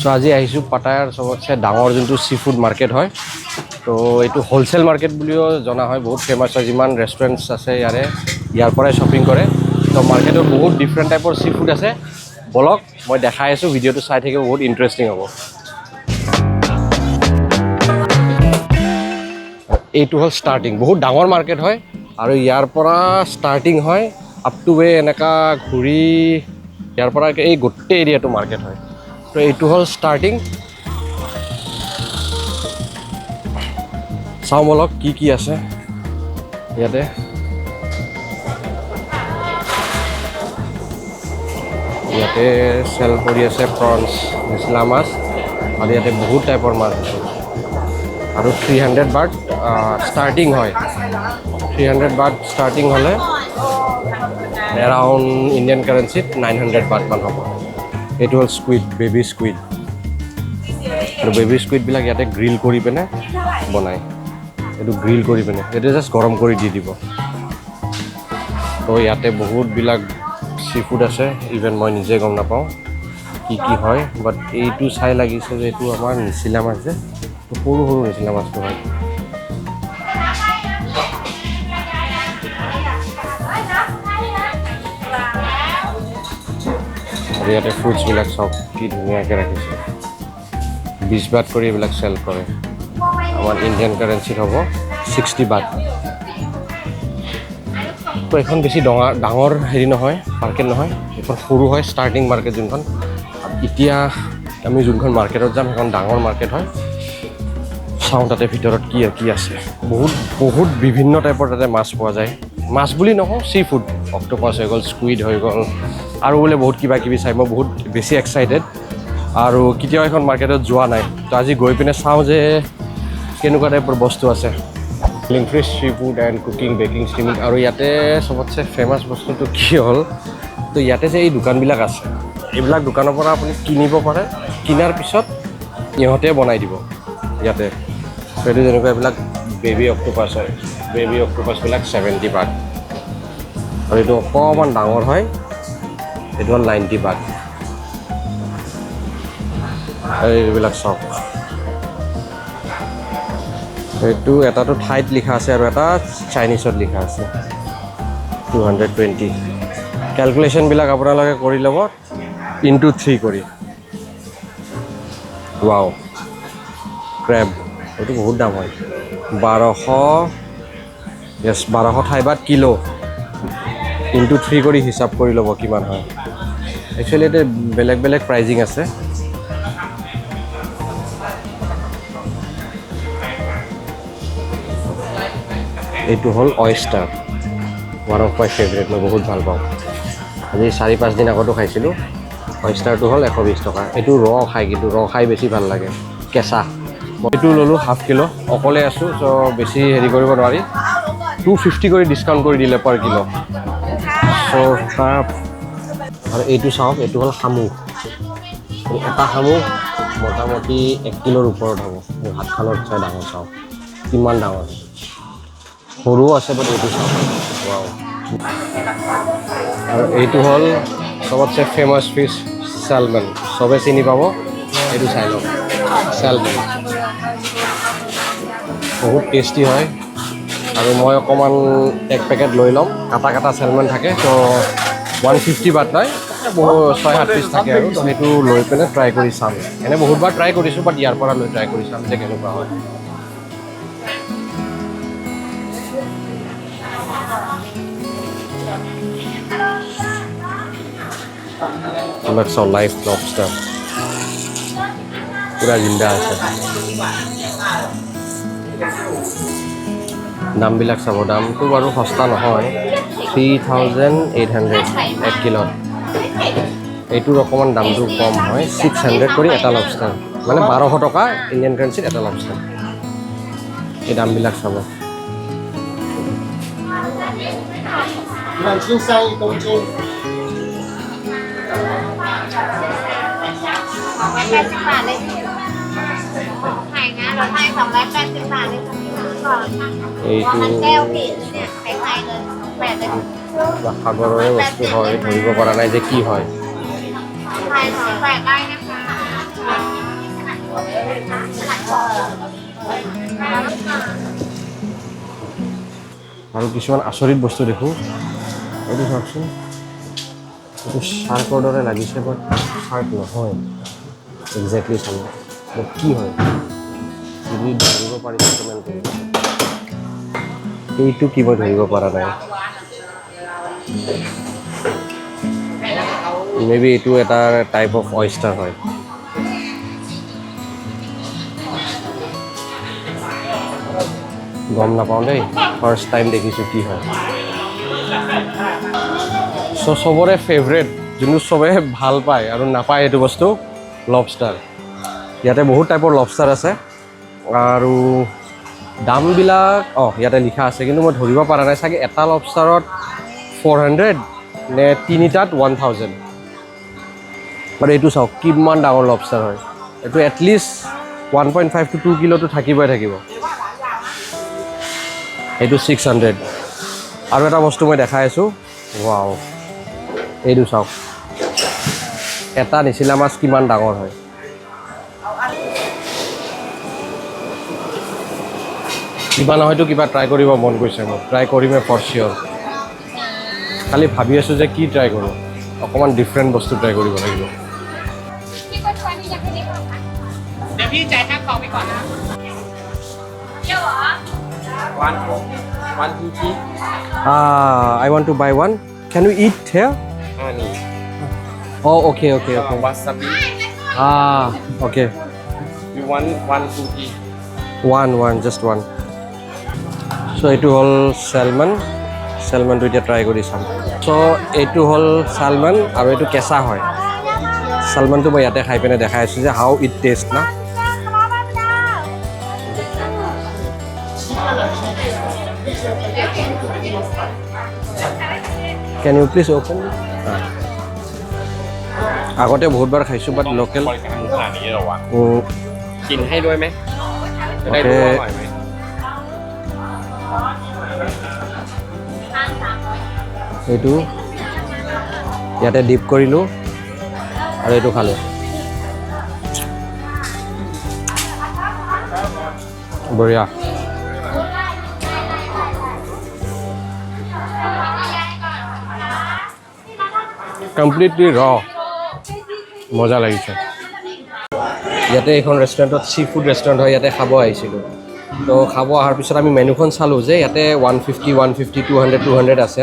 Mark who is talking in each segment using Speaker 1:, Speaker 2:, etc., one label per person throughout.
Speaker 1: So আজি আহিছোঁ পাটায়াৰ সবতছে ডাঙৰ যোনটো সি ফুড মাৰ্কেট হয় তো এইটো হোলসেল মাৰ্কেট বুলিও জনা হয় বহুত ফেমাছ হয় যিমান ৰেষ্টুৰেণ্টছ আছে ইয়াৰ পৰাই শ্বপিং কৰে তো মাৰ্কেটত বহুত ডিফাৰেণ্ট টাইপৰ সি ফুড আছে বলক মই দেখাই আছোঁ ভিডিঅ'টো চাই থাকিব বহুত ইণ্টাৰেষ্টিং হ'ব এইটো হ'ল ষ্টাৰ্টিং বহুত ডাঙৰ মাৰ্কেট হয় আৰু ইয়াৰ পৰা ষ্টাৰ্টিং হয় আপ টু ৱে এনেকা ঘূৰি ইয়াৰ পৰা এই গোটেই এৰিয়াটো মাৰ্কেট হয় তো এইটো হ'ল ষ্টাৰ্টিং চাওঁ বলক কি আছে ইয়াতে ইয়াতে চেল কৰি আছে প্ৰনছ নিচলা মাছ আৰু ইয়াতে বহুত টাইপৰ মাছ আছে আৰু 300 বাট ষ্টাৰ্টিং হয় 300 বাট ষ্টাৰ্টিং হ'লে এৰাউণ্ড ইণ্ডিয়ান কাৰেঞ্চিত 900 বাট মান হ'ব এইটো হ'ল স্কুইড বেবী স্কুইড আৰু বেবী স্কুইডবিলাক ইয়াতে গ্ৰিল কৰি পিনে বনায় এইটো গ্ৰিল কৰি পিনে এইটো জাষ্ট গৰম কৰি দি দিব তো ইয়াতে বহুতবিলাক সি ফুড আছে ইভেন মই নিজে গম নাপাওঁ কি হয় বাট এইটো চাই লাগিছে যে এইটো আমাৰ নিচিলা মাছ যে সৰু নিচিলা মাছটো হয় আৰু ইয়াতে ফ্ৰুটছবিলাক চব কি ধুনীয়াকৈ ৰাখিছে 20 বাট কৰি এইবিলাক চেল কৰে আমাৰ ইণ্ডিয়ান কাৰেঞ্চিত হ'ব 60 বাট তো এখন বেছি ডাঙৰ হেৰি নহয় মাৰ্কেট নহয় এখন সৰু হয় ষ্টাৰ্টিং মাৰ্কেট যোনখন এতিয়া আমি যোনখন মাৰ্কেটত যাম সেইখন ডাঙৰ মাৰ্কেট হয় চাওঁ তাতে ভিতৰত কি আছে বহুত বিভিন্ন টাইপৰ তাতে মাছ পোৱা যায় মাছ বুলি নকওঁ চি ফুড অক্টোপাছ হৈ গ'ল স্কুইড হৈ গ'ল আৰু বোলে বহুত কিবা চাই মই বহুত বেছি এক্সাইটেড আৰু কেতিয়াও এখন মাৰ্কেটত যোৱা নাই তো আজি গৈ পিনে চাওঁ যে কেনেকুৱা টাইপৰ বস্তু আছে grilling fish sea food and cooking baking steaming আৰু ইয়াতে চবতছে ফেমাছ বস্তুটো কি হ'ল তো ইয়াতে যে এই দোকানবিলাক আছে এইবিলাক দোকানৰ পৰা আপুনি কিনিব পাৰে কিনাৰ পিছত ইহঁতে বনাই দিব ইয়াতে সেইটো যেনেকুৱা এইবিলাক বেবী অক্টোপাছ হয় বেবী অক্টোপাছবিলাক 70 বাট আৰু এইটো অকণমান ডাঙৰ হয় এইটো হ'ল 90 বাট এইবিলাক চব এইটো এটাতো ঠাইত লিখা আছে আৰু এটা চাইনিজত লিখা আছে 220 কেলকুলেশ্যনবিলাক আপোনালোকে কৰি ল'ব ইনটু 3 কৰি ৱাও ক্ৰেব এইটো বহুত দাম হয় 1200 ঠাই বাট কিলো ইনটু 3 কৰি হিচাপ কৰি ল'ব কিমান হয় একচুৱেলি এতিয়া বেলেগ প্ৰাইজিং আছে এইটো হ'ল oyster one of my favourite মই বহুত ভাল পাওঁ আজি 4-5 দিন আগতো খাইছিলোঁ অয়েষ্টাৰটো হ'ল 120 টকা এইটো খাই কিন্তু খাই বেছি ভাল লাগে কেঁচা মই এইটো ল'লোঁ হাফ কিলো অকলে আছোঁ চ' বেছি হেৰি কৰিব নোৱাৰি 250 কৰি ডিছকাউণ্ট কৰি দিলে পাৰ কিলো চ' তাৰ আৰু এইটো চাওক এইটো হ'ল শামুক এটা শামুক মোটামুটি 1 কিলোৰ ওপৰত হ'ব মোৰ হাতখনত চাই ডাঙৰ চাওক কিমান ডাঙৰ সৰুও আছে বাট এইটো চাওক ৱাও আৰু এইটো হ'ল চবতছে ফেমাছ ফিছ চেলমন চবে চিনি পাব এইটো চাই লওক চেলমন বহুত টেষ্টি হয় আৰু মই অকণমান 1 পেকেট লৈ ল'ম কাটা চেলমন থাকে তো 150 বাট নাই বহু 6-7 পিচ থাকে আৰু তো সেইটো লৈ পিনে ট্ৰাই কৰি চাম এনেই বহুতবাৰ ট্ৰাই কৰিছোঁ বাট ইয়াৰ পৰা লৈ ট্ৰাই কৰি চাম যে কেনেকুৱা হয় Looks so live lobster. Pura জিন্দা আছে দামবিলাক চাব দামটো বাৰু সস্তা নহয় 3800 1 কিলোত এইটোৰ অকণমান দামটো কম হয় 600 কৰি এটা লবষ্টাৰ মানে 1200 টকা ইণ্ডিয়ান কাৰেঞ্চিত এটা লবষ্টাৰ এই দামবিলাক চাব এইটো সাগৰৰে বস্তু হয় ধৰিব পৰা নাই যে কি হয় আৰু কিছুমান আচৰিত বস্তু দেখোঁ এইটো চাওকচোন এইটো শাৰ্কৰ দৰে লাগিছে বাট শাৰ্ক নহয় একজেক্টলি চাব বাট কি হয় যদি ধৰিব পাৰিছে কমেণ্ট কৰিব এইটো কি মই ধৰিব পৰা নাই মেবি এইটো এটা টাইপ অফ অয়েষ্টাৰ হয় গম নাপাওঁ দেই ফাৰ্ষ্ট টাইম দেখিছোঁ কি হয় চ' চবৰে ফেভৰেট যোনটো চবে ভাল পায় আৰু নাপায় এইটো বস্তু লবষ্টাৰ ইয়াতে বহুত টাইপৰ লবষ্টাৰ আছে আৰু দামবিলাক ইয়াতে লিখা আছে কিন্তু মই ধৰিব পৰা নাই চাগে এটা লবষ্টাৰত 400 নে তিনিটাত 1000 আৰু এইটো চাওক কিমান ডাঙৰ লবষ্টাৰ হয় এইটো এটলিষ্ট 1.5 to 2 কিলোটো থাকিবই থাকিব এইটো 600 আৰু এটা বস্তু মই দেখাই আছোঁ ৱাও এইটো চাওক এটা নিচিলা মাছ কিমান ডাঙৰ হয় কিবা নহয়তো কিবা ট্ৰাই কৰিব মন গৈছে মোক ট্ৰাই কৰিমে ফৰ চিয়'ৰ খালি ভাবি আছোঁ যে কি ট্ৰাই কৰোঁ অকণমান ডিফাৰেণ্ট বস্তু ট্ৰাই কৰিব লাগিব I want to buy one. Can we eat here? Oh, okay.
Speaker 2: Wasabi.
Speaker 1: Okay.
Speaker 2: You want one fuji?
Speaker 1: One, just one. So, এইটো হ'ল salmon. Salmon টো এতিয়া ট্ৰাই কৰি চাম। So, এইটো হ'ল salmon আৰু এইটো কেঁচা হয়। Salmon টো মই ইয়াতে খাই পিনে দেখাই আছোঁ যে how it taste না। Can you please open? আগতে বহুতবাৰ খাইছোঁ বাট লোকেল
Speaker 2: กินให้ด้วยไหมจะได้รู้ว่าอร่อยไหม
Speaker 1: এইটো ইয়াতে ডিপ কৰিলোঁ আৰু এইটো খালোঁ বঢ়িয়া কমপ্লিটলি ৰ মজা লাগিছে ইয়াতে এইখন ৰেষ্টুৰেণ্টত চি ফুড ৰেষ্টুৰেণ্ট হয় ইয়াতে খাব আহিছিলোঁ তো খাব অহাৰ পিছত আমি মেনুখন চালোঁ যে ইয়াতে 150 150 200 200 আছে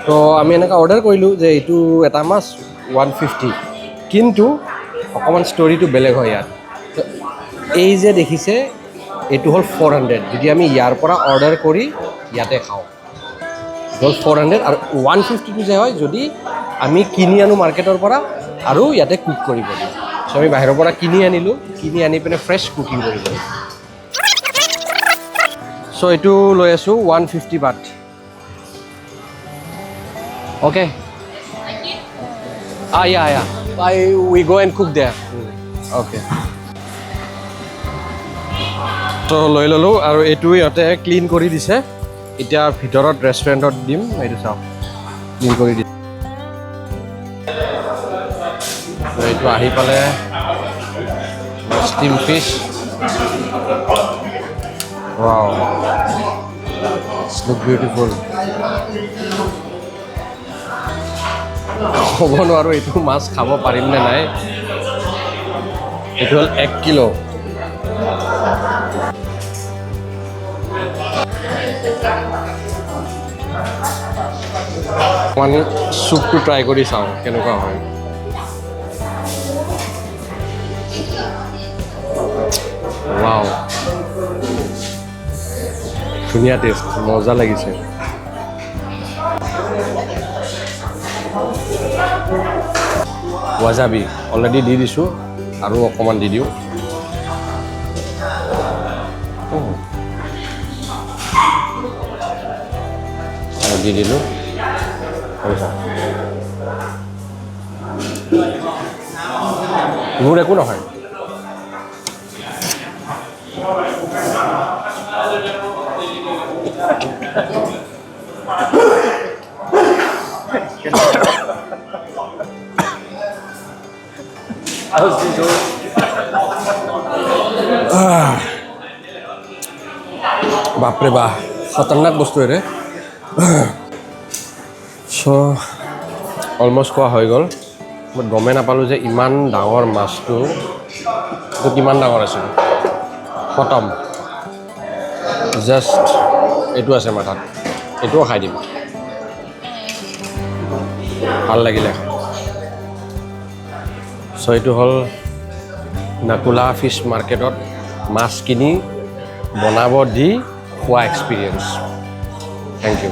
Speaker 1: তো আমি এনেকৈ অৰ্ডাৰ কৰিলোঁ যে এইটো এটা মাছ 150 কিন্তু অকণমান ষ্টৰিটো বেলেগ হয় ইয়াত তো এই যে দেখিছে এইটো হ'ল 400 যদি আমি ইয়াৰ পৰা অৰ্ডাৰ কৰি ইয়াতে খাওঁ হ'ল 400 আৰু 150টো যে হয় যদি আমি কিনি আনো মাৰ্কেটৰ পৰা আৰু ইয়াতে কুক কৰিব দিওঁ চ' আমি বাহিৰৰ পৰা কিনি আনি পিনে ফ্ৰেছ কুকিং কৰিব দিওঁ চ' এইটো লৈ আছোঁ 150 baht okay we go and cook there okay তো লৈ ল'লোঁ আৰু এইটো ইয়াতে ক্লিন কৰি দিছে এতিয়া ভিতৰত ৰেষ্টুৰেণ্টত দিম এইটো চাওক ক্লিন কৰি দিছে এইটো আহি পালে steam fish wow look beautiful ক'ব নোৱাৰোঁ এইটো মাছ খাব পাৰিম নে নাই এইটো হ'ল 1 কিলো মানে চুপটো ট্ৰাই কৰি চাওঁ কেনেকুৱা হয় ৱাও ধুনীয়া টেষ্ট মজা লাগিছে ৱাজাবি অলৰেডি দি দিছোঁ আৰু অকণমান দি দিওঁ আৰু দি দিলোঁ মোৰ একো নহয় বাপৰে বাহ খতৰনাক বস্তু এৰে চ' অলমষ্ট খোৱা হৈ গ'ল বাট গমেই নাপালোঁ যে ইমান ডাঙৰ মাছটো এইটো কিমান ডাঙৰ আছিল খতম জাষ্ট এইটো আছে মাথাত এইটোও খাই দিম ভাল লাগিলে চ' এইটো হ'ল নাকুলা ফিছ মাৰ্কেটত মাছ কিনি বনাব দি খোৱা এক্সপিৰিয়েঞ্চ থেংক ইউ